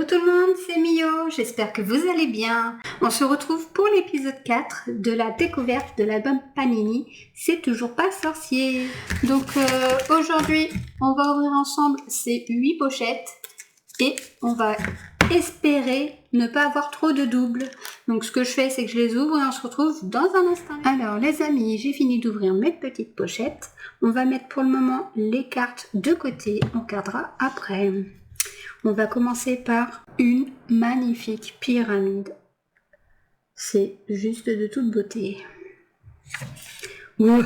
tout le monde, c'est Mio, j'espère que vous allez bien. On se retrouve pour l'épisode 4 de la découverte de l'album Panini, C'est toujours pas sorcier. Donc aujourd'hui, on va ouvrir ensemble ces 8 pochettes et on va espérer ne pas avoir trop de doubles. Donc ce que je fais, c'est que je les ouvre et on se retrouve dans un instant. Alors les amis, j'ai fini d'ouvrir mes petites pochettes. On va mettre pour le moment les cartes de côté, on regardera après. On va commencer par une magnifique pyramide. C'est juste de toute beauté. Ouah,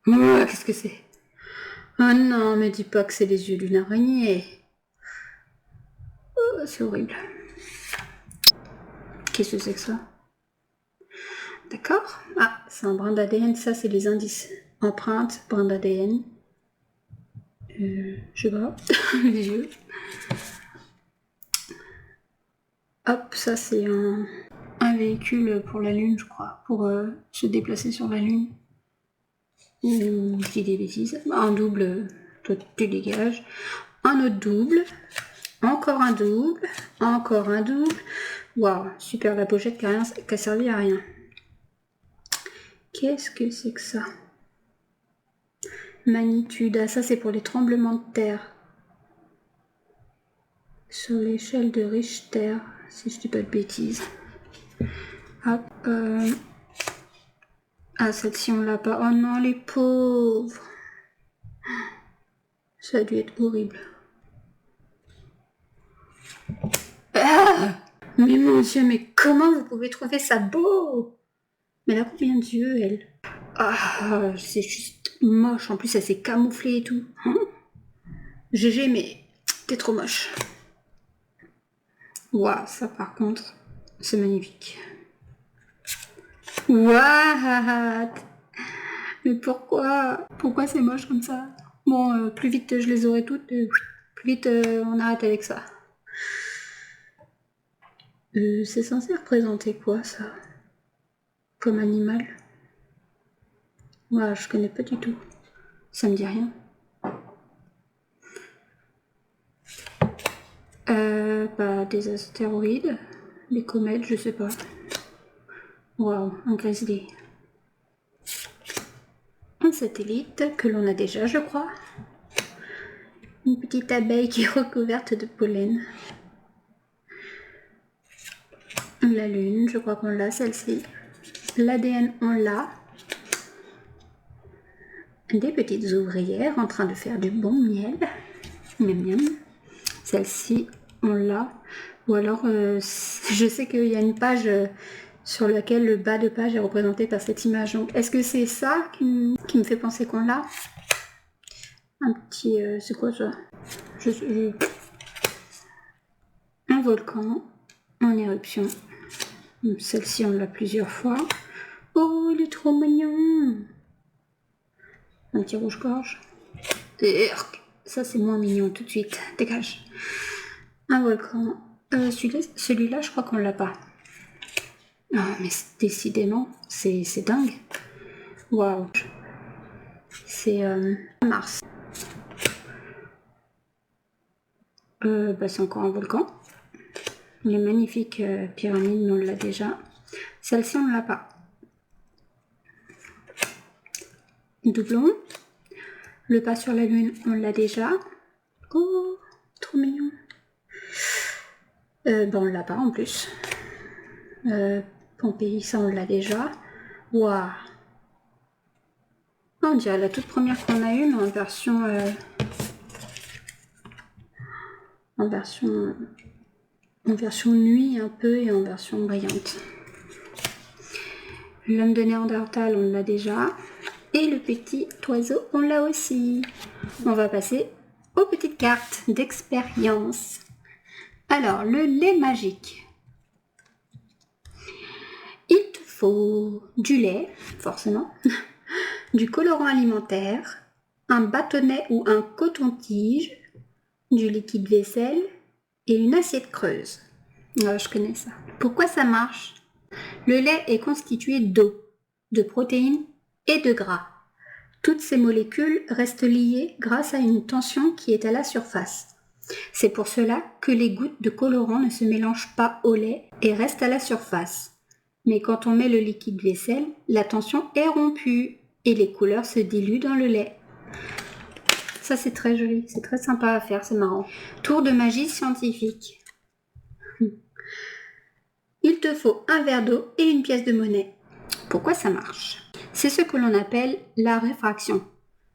qu'est-ce que c'est? Oh non, me dis pas que c'est les yeux d'une araignée. Oh, c'est horrible. Qu'est-ce que c'est que ça? D'accord. Ah, c'est un brin d'ADN, ça c'est les indices. Empreinte, brin d'ADN. Je sais pas, les yeux. Hop, ça c'est un véhicule pour la Lune, je crois, pour se déplacer sur la Lune. Je dis des bêtises. Un double, toi tu dégages. Un autre double. Encore un double. Encore un double. Waouh, super, la pochette qui a servi à rien. Qu'est-ce que c'est que ça? Magnitude, ah, ça c'est pour les tremblements de terre. Sur l'échelle de Richter, si je dis pas de bêtises. Hop, ah, celle-ci on l'a pas. Oh non, les pauvres. Ça a dû être horrible. Ah, mais mon Dieu, mais comment vous pouvez trouver ça beau? Mais elle a combien d'yeux, elle? Ah, c'est juste moche. En plus, elle s'est camouflée et tout. GG, mais t'es trop moche. Waouh, ça par contre, c'est magnifique. What? Mais pourquoi? Pourquoi c'est moche comme ça? Bon, plus vite je les aurai toutes, plus vite on arrête avec ça. C'est censé représenter quoi ça? Comme animal? Ouais, je connais pas du tout. Ça me dit rien. Bah, des astéroïdes, des comètes, je sais pas. Waouh, un grizzly. Un satellite que l'on a déjà, je crois. Une petite abeille qui est recouverte de pollen. La lune, je crois qu'on l'a, celle-ci. L'ADN, on l'a. Des petites ouvrières en train de faire du bon miel. Miam miam. Celle-ci, on l'a. Ou alors, je sais qu'il y a une page sur laquelle le bas de page est représenté par cette image. Donc, est-ce que c'est ça qui me fait penser qu'on l'a? Un petit... c'est quoi ça? Un volcan en éruption. Celle-ci, on l'a plusieurs fois. Oh, il est trop mignon! Un petit rouge-gorge. Ça, c'est moins mignon tout de suite. Dégage. Un volcan. Celui-là, je crois qu'on l'a pas. Oh, mais décidément, c'est dingue. Waouh. C'est Mars. Bah, c'est encore un volcan. Les magnifiques pyramides, mais on l'a déjà. Celle-ci, on ne l'a pas. Doublon. Le pas sur la lune, on l'a déjà. Oh, trop mignon. Bah, on l'a pas en plus. Pompéi, ça on l'a déjà. Waouh. On dirait la toute première qu'on a eue, mais en version nuit un peu et en version brillante. L'homme de Néandertal, on l'a déjà. Et le petit oiseau, on l'a aussi. On va passer aux petites cartes d'expérience. Alors, le lait magique. Il te faut du lait, forcément, du colorant alimentaire, un bâtonnet ou un coton-tige, du liquide vaisselle et une assiette creuse. Je connais ça. Pourquoi ça marche? Le lait est constitué d'eau, de protéines et de gras. Toutes ces molécules restent liées grâce à une tension qui est à la surface. C'est pour cela que les gouttes de colorant ne se mélangent pas au lait et restent à la surface. Mais quand on met le liquide vaisselle, la tension est rompue et les couleurs se diluent dans le lait. Ça c'est très joli, c'est très sympa à faire, c'est marrant. Tour de magie scientifique. Il te faut un verre d'eau et une pièce de monnaie. Pourquoi ça marche? C'est ce que l'on appelle la réfraction.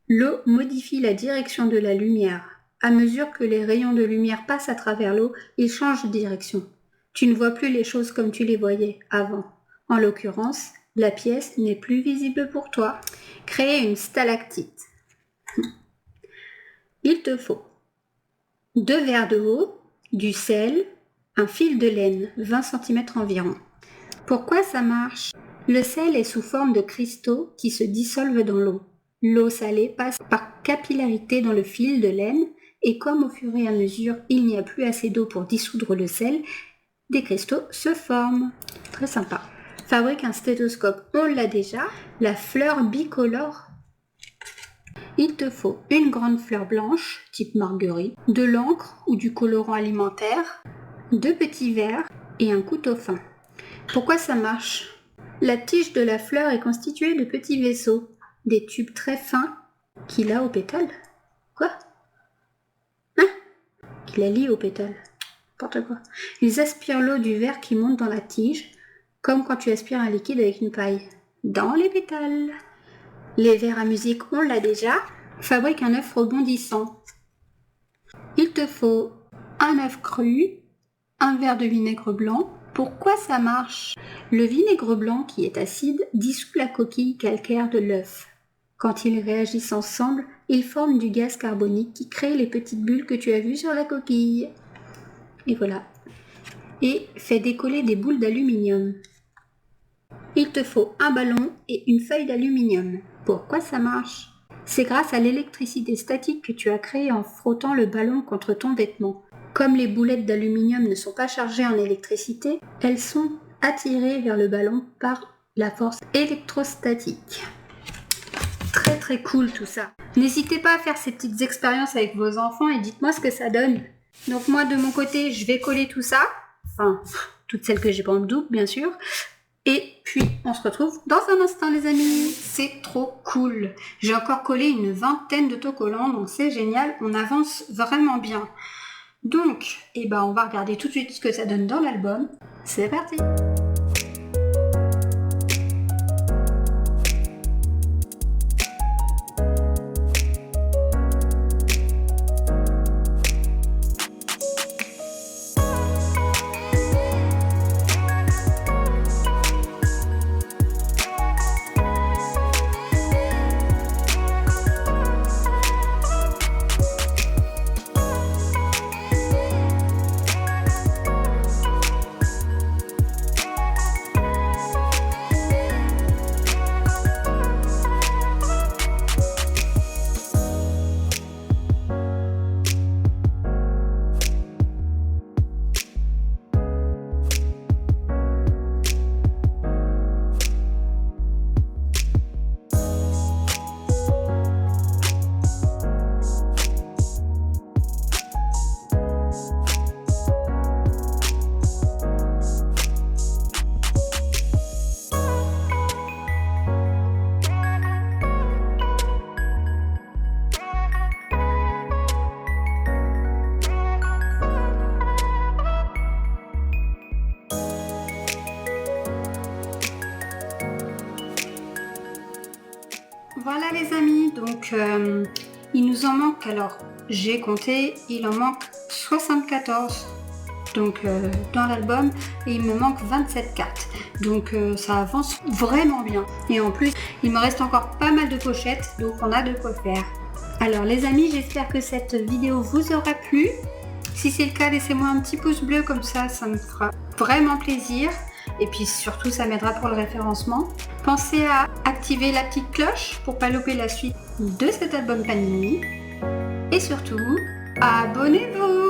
L'eau modifie la direction de la lumière. À mesure que les rayons de lumière passent à travers l'eau, ils changent de direction. Tu ne vois plus les choses comme tu les voyais avant. En l'occurrence, la pièce n'est plus visible pour toi. Créer une stalactite. Il te faut 2 verres d'eau, du sel, un fil de laine, 20 cm environ. Pourquoi ça marche? Le sel est sous forme de cristaux qui se dissolvent dans l'eau. L'eau salée passe par capillarité dans le fil de laine et comme au fur et à mesure il n'y a plus assez d'eau pour dissoudre le sel, des cristaux se forment. Très sympa. Fabrique un stéthoscope, on l'a déjà. La fleur bicolore. Il te faut une grande fleur blanche, type marguerite, de l'encre ou du colorant alimentaire, 2 petits verres et un couteau fin. Pourquoi ça marche? La tige de la fleur est constituée de petits vaisseaux, des tubes très fins qu'il a au pétale. Quoi? Hein? Qu'il a lié au pétale. N'importe quoi. Ils aspirent l'eau du verre qui monte dans la tige, comme quand tu aspires un liquide avec une paille. Dans les pétales. Les verres à musique, on l'a déjà. Fabrique un œuf rebondissant. Il te faut un œuf cru, un verre de vinaigre blanc. Pourquoi ça marche? Le vinaigre blanc, qui est acide, dissout la coquille calcaire de l'œuf. Quand ils réagissent ensemble, ils forment du gaz carbonique qui crée les petites bulles que tu as vues sur la coquille. Et voilà. Et fait décoller des boules d'aluminium. Il te faut un ballon et une feuille d'aluminium. Pourquoi ça marche? C'est grâce à l'électricité statique que tu as créée en frottant le ballon contre ton vêtement. Comme les boulettes d'aluminium ne sont pas chargées en électricité, elles sont attirées vers le ballon par la force électrostatique. Très très cool tout ça. N'hésitez pas à faire ces petites expériences avec vos enfants et dites-moi ce que ça donne. Donc moi de mon côté, je vais coller tout ça. Enfin, toutes celles que j'ai pas en double bien sûr. Et puis, on se retrouve dans un instant, les amis. C'est trop cool. J'ai encore collé une 20aine d'autocollants, donc c'est génial. On avance vraiment bien. Donc, on va regarder tout de suite ce que ça donne dans l'album. C'est parti! Voilà les amis, donc il nous en manque, alors j'ai compté, il en manque 74 donc, dans l'album et il me manque 27 cartes. Donc ça avance vraiment bien. Et en plus, il me reste encore pas mal de pochettes, donc on a de quoi faire. Alors les amis, j'espère que cette vidéo vous aura plu. Si c'est le cas, laissez-moi un petit pouce bleu comme ça me fera vraiment plaisir. Et puis surtout, ça m'aidera pour le référencement. Pensez à activer la petite cloche pour pas louper la suite de cet album Panini. Et surtout, abonnez-vous!